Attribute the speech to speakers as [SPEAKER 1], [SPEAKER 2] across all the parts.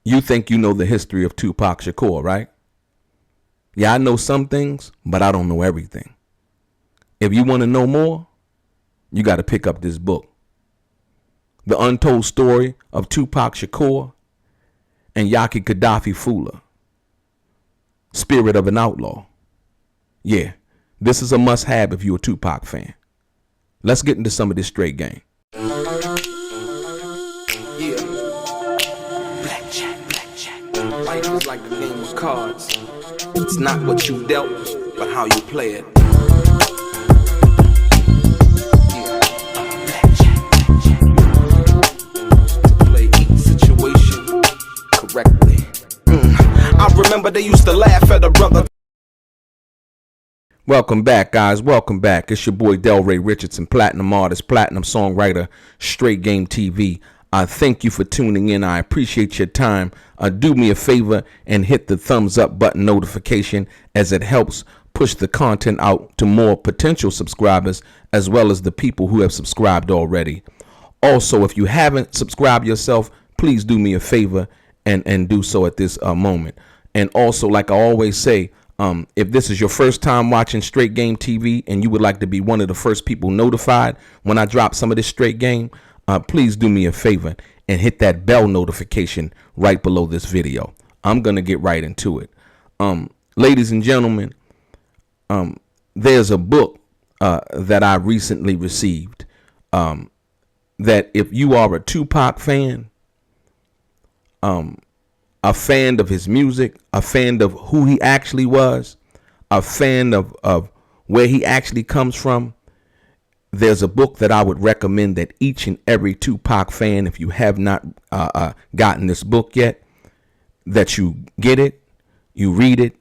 [SPEAKER 1] You think you know the history of Tupac Shakur, right? Yeah, I know some things, but I don't know everything. If you want to know more, you got to pick up this book. The Untold Story of Tupac Shakur and Yaki Gaddafi Fula. Spirit of an Outlaw. Yeah, this is a must-have if you're a Tupac fan. Let's get into some of this straight game.
[SPEAKER 2] Yeah. Blackjack. Life is like a game of cards. It's not what you dealt, but how you play it. Yeah. Blackjack. To play each situation correctly. I remember they used to laugh at a brother.
[SPEAKER 1] Welcome back, guys. Welcome back. It's your boy DELRAY Richardson, platinum artist, platinum songwriter, Straight Game TV. Thank you for tuning in. I appreciate your time. Do me a favor and hit the thumbs up button notification, as it helps push the content out to more potential subscribers, as well as the people who have subscribed already. Also, if you haven't subscribed yourself, please do me a favor and do so at this moment. And also, like I always say, if this is your first time watching Straight Game TV and you would like to be one of the first people notified when I drop some of this straight game, please do me a favor and hit that bell notification right below this video. I'm going to get right into it. Ladies and gentlemen, there's a book that I recently received that if you are a Tupac fan, a fan of his music, a fan of who he actually was, a fan of where he actually comes from, there's a book that I would recommend that each and every Tupac fan, if you have not gotten this book yet, that you get it, you read it,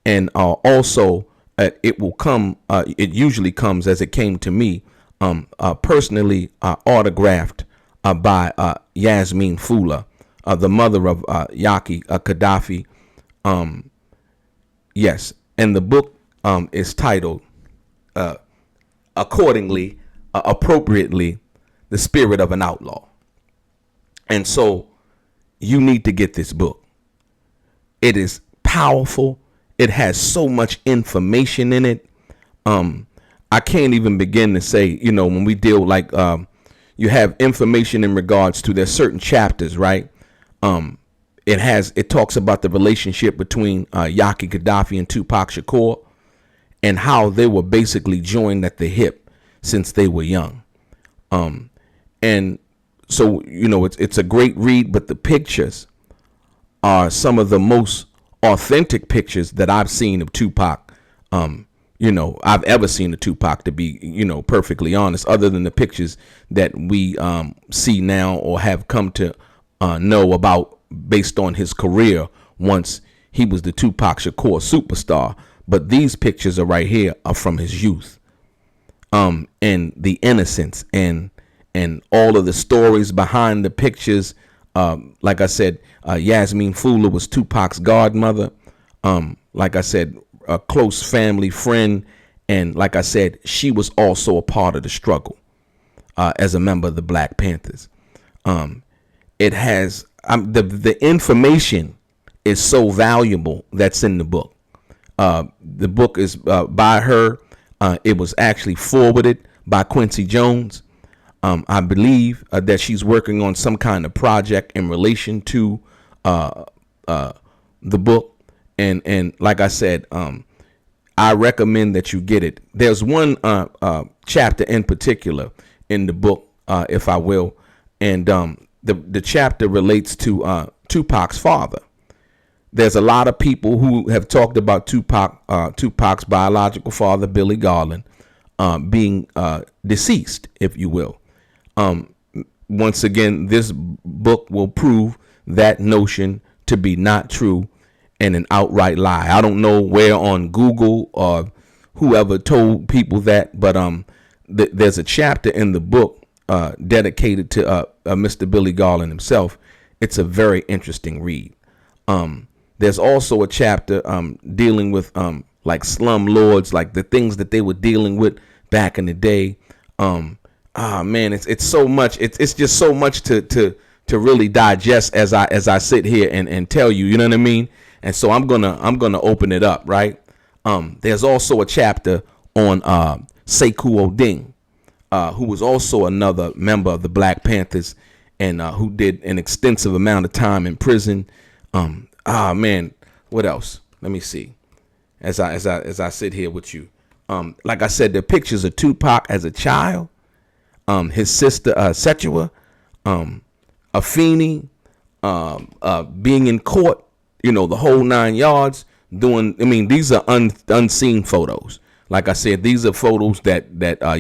[SPEAKER 1] and also it will come, it usually comes, as it came to me, personally autographed by Yasmin Fula, the mother of Yaki Gaddafi. Yes, and the book is titled, accordingly, appropriately, The Spirit of an Outlaw. And so you need to get this book. It is powerful. It has so much information in it. I can't even begin to say, you know, when we deal like you have information in regards to, there's certain chapters, right? It talks about the relationship between Yaki Gaddafi and Tupac Shakur, and how they were basically joined at the hip since they were young. And so, you know, it's a great read, but the pictures are some of the most authentic pictures that I've seen of Tupac. You know, I've ever seen of Tupac, to be, you know, perfectly honest, other than the pictures that we see now or have come to know about based on his career once he was the Tupac Shakur superstar. But these pictures are right here are from his youth, and the innocence and all of the stories behind the pictures. Like I said, Yasmin Fula was Tupac's godmother. Like I said, a close family friend. And like I said, she was also a part of the struggle as a member of the Black Panthers. It has the information is so valuable that's in the book. The book is by her. It was actually forwarded by Quincy Jones. I believe that she's working on some kind of project in relation to the book. And like I said, I recommend that you get it. There's one chapter in particular in the book, if I will, and the chapter relates to Tupac's father. There's a lot of people who have talked about Tupac's biological father, Billy Garland, being deceased, if you will. Once again, this book will prove that notion to be not true and an outright lie. I don't know where on Google or whoever told people that, but there's a chapter in the book dedicated to Mr. Billy Garland himself. It's a very interesting read. There's also a chapter dealing with like slum lords, like the things that they were dealing with back in the day. Man, it's so much. It's just so much to to really digest as I sit here and tell you, you know what I mean? And so I'm gonna open it up, right? There's also a chapter on Sekou Oding, who was also another member of the Black Panthers, and who did an extensive amount of time in prison. Man, what else? Let me see. As I sit here with you, like I said, the pictures of Tupac as a child, his sister Setua, Afeni, being in court, the whole 9 yards. These are unseen photos. Like I said, these are photos that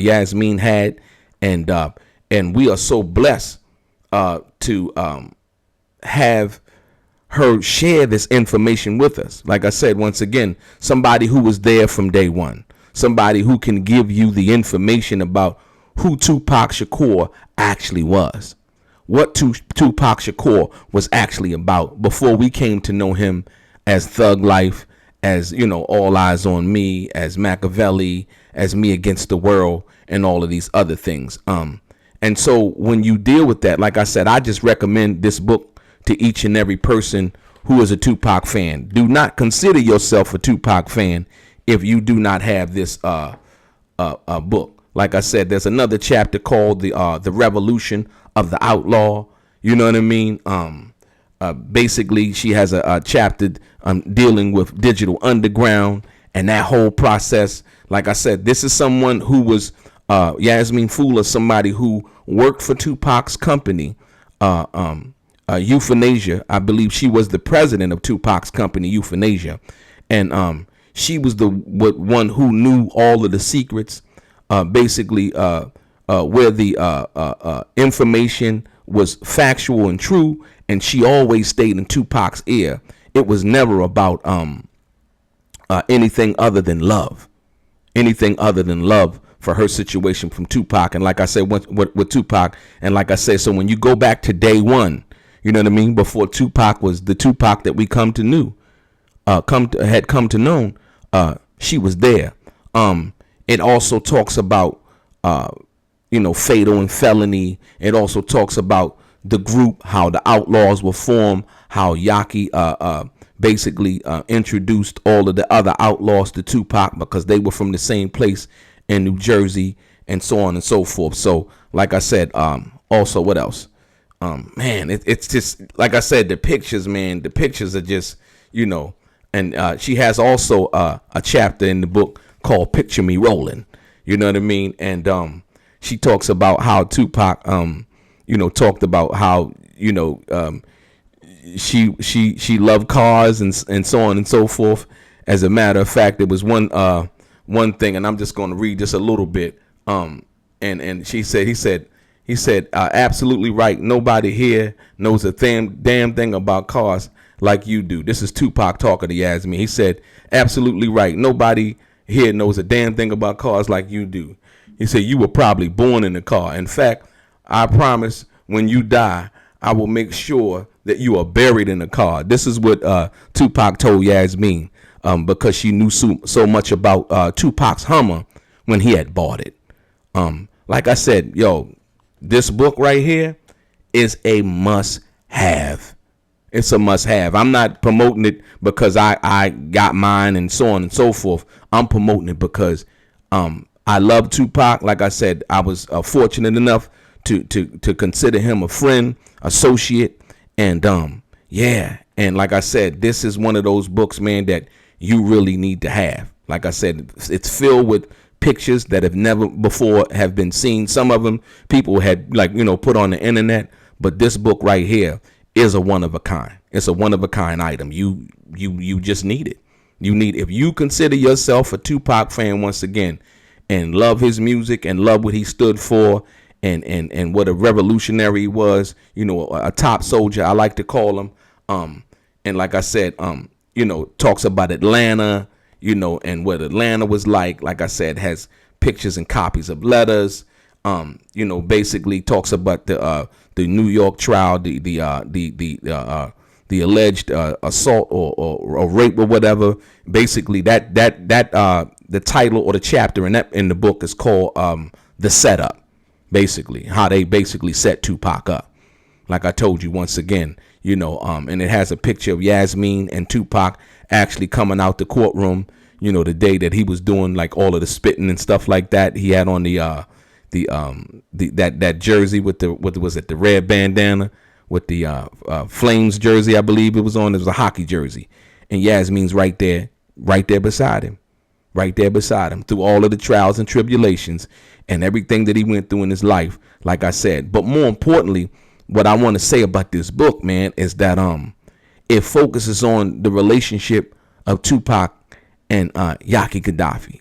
[SPEAKER 1] Yasmin had, and we are so blessed to have her share this information with us. Like I said, once again, somebody who was there from day one, somebody who can give you the information about who Tupac Shakur actually was, what Tupac Shakur was actually about before we came to know him as Thug Life, as, All Eyes on Me, as Machiavelli, as Me Against the World, and all of these other things. And so when you deal with that, like I said, I just recommend this book to each and every person who is a Tupac fan. Do not consider yourself a Tupac fan if you do not have this book. Like I said, there's another chapter called the Revolution of the Outlaw. You know what I mean? Basically, she has a chapter dealing with Digital Underground and that whole process. Like I said, this is someone who was Yasmin Fula, somebody who worked for Tupac's company, Euthanasia. I believe she was the president of Tupac's company, Euthanasia, and she was the one who knew all of the secrets, basically where the information was factual and true, and she always stayed in Tupac's ear. It was never about anything other than love, for her situation from Tupac. And like I said, with Tupac, and like I said, so when you go back to day one, you know what I mean, before Tupac was the Tupac that we had come to know, she was there. It also talks about Fatal and Felony. It also talks about the group, how the Outlaws were formed, how Yaki basically introduced all of the other outlaws to Tupac because they were from the same place in New Jersey, and so on and so forth. So like I said, also what else? Man, it's just, like I said, the pictures are just, and she has also a chapter in the book called Picture Me Rolling. You know what I mean? And she talks about how Tupac, talked about how, she loved cars and so on and so forth. As a matter of fact, there was one thing, and I'm just going to read just a little bit. And he said, absolutely right. Nobody here knows a damn thing about cars like you do. This is Tupac talking to Yasmin. He said, absolutely right. Nobody here knows a damn thing about cars like you do. He said, you were probably born in a car. In fact, I promise when you die, I will make sure that you are buried in a car. This is what Tupac told Yasmin, because she knew so much about Tupac's Hummer when he had bought it. Like I said, this book right here is a must-have. It's a must-have. I'm not promoting it because I got mine and so on and so forth. I'm promoting it because I love Tupac. Like I said, I was fortunate enough to consider him a friend, associate, and and like I said, this is one of those books, man, that you really need to have. Like I said, it's filled with pictures that have never before have been seen. Some of them people had put on the internet, but this book right here is a one of a kind. It's a one of a kind item. You just need it. If you consider yourself a Tupac fan once again and love his music and love what he stood for and what a revolutionary he was, a top soldier, I like to call him. And like I said, talks about Atlanta, and what Atlanta was like I said, has pictures and copies of letters, basically talks about the New York trial, the alleged assault or rape or whatever. Basically that the title or the chapter in the book is called The Setup, basically how they basically set Tupac up. like I told you once again, and it has a picture of Yasmin and Tupac actually coming out the courtroom, the day that he was doing like all of the spitting and stuff like that. He had on that jersey with the red bandana with the Flames jersey, I believe it was on. It was a hockey jersey, and Yasmin's right there beside him, through all of the trials and tribulations and everything that he went through in his life, like I said. But more importantly, what I want to say about this book, man, is that it focuses on the relationship of Tupac and Yaki Gaddafi,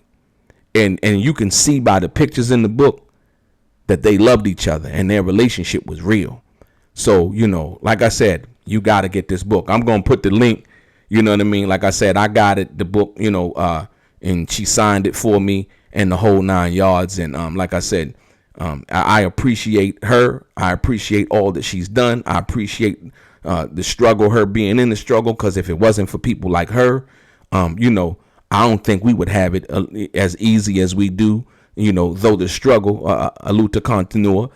[SPEAKER 1] and you can see by the pictures in the book that they loved each other and their relationship was real. So, like I said, you got to get this book. I'm going to put the link, you know what I mean? Like I said, I got it, the book, and she signed it for me and the whole 9 yards. And like I said, I appreciate her. I appreciate all that she's done. I appreciate the struggle, her being in the struggle, because if it wasn't for people like her, I don't think we would have it as easy as we do, though the struggle, aluta continua,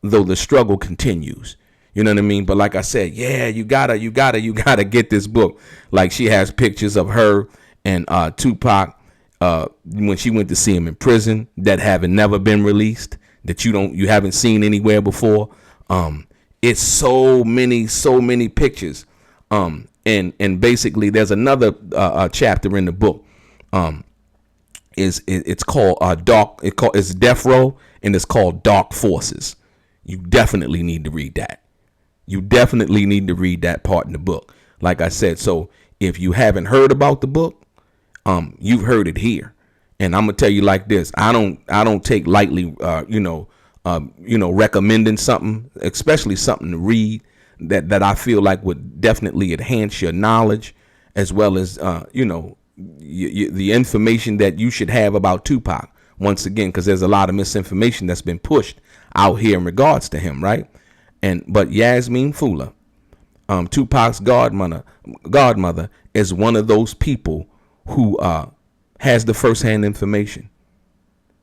[SPEAKER 1] though the struggle continues. You know what I mean? But like I said, yeah, you gotta get this book. Like, she has pictures of her and Tupac when she went to see him in prison that haven't never been released, that you haven't seen anywhere before. It's so many pictures. And basically there's another chapter in the book. It's called it's Death Row, and it's called Dark Forces. You definitely need to read that. You definitely need to read that part in the book. Like I said, so if you haven't heard about the book, you've heard it here. And I'm gonna tell you like this: I don't take lightly, recommending something, especially something to read that I feel like would definitely enhance your knowledge, as well as the information that you should have about Tupac. Once again, because there's a lot of misinformation that's been pushed out here in regards to him, right? But Yasmin Fula, Tupac's godmother, is one of those people who has the firsthand information.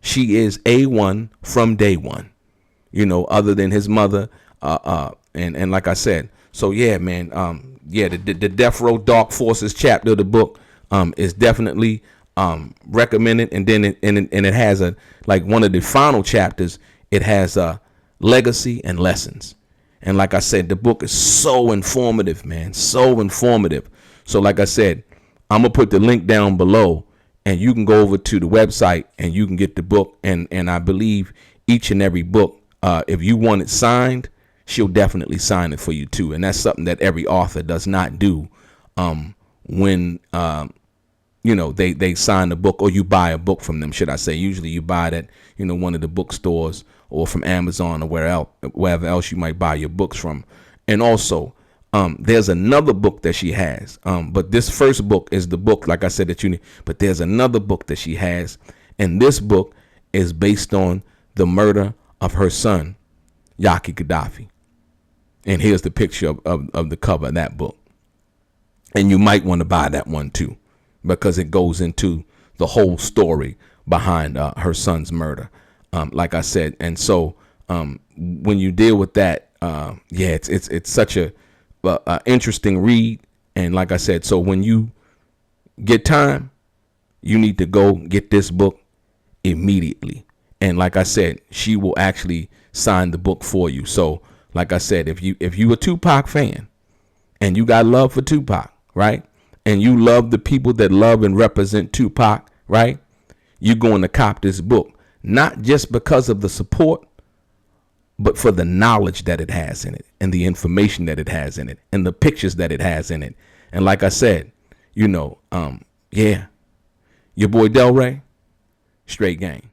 [SPEAKER 1] She is A1 from day one, other than his mother. And like I said, so yeah, man, the Death Row Dark Forces chapter of the book is definitely recommended. And then it has one of the final chapters. It has legacy and lessons. And like I said, the book is so informative, man, so informative. So like I said, I'm going to put the link down below, and you can go over to the website and you can get the book. And I believe each and every book, if you want it signed, she'll definitely sign it for you too. And that's something that every author does not do when they sign the book, or you buy a book from them, should I say. Usually you buy it at one of the bookstores or from Amazon or wherever else you might buy your books from. And also there's another book that she has, but this first book is the book, like I said, that you need. But there's another book that she has, and this book is based on the murder of her son, Yaki Gaddafi. And here's the picture of the cover of that book. And you might want to buy that one too, because it goes into the whole story behind her son's murder. Like I said, and so when you deal with that, it's such a interesting read. And like I said, so when you get time, you need to go get this book immediately. And like I said, she will actually sign the book for you. So like I said, if you a Tupac fan and you got love for Tupac, right, and you love the people that love and represent Tupac, right, you're going to cop this book. Not just because of the support, but for the knowledge that it has in it, and the information that it has in it, and the pictures that it has in it. And like I said, your boy DELRAY, straight game.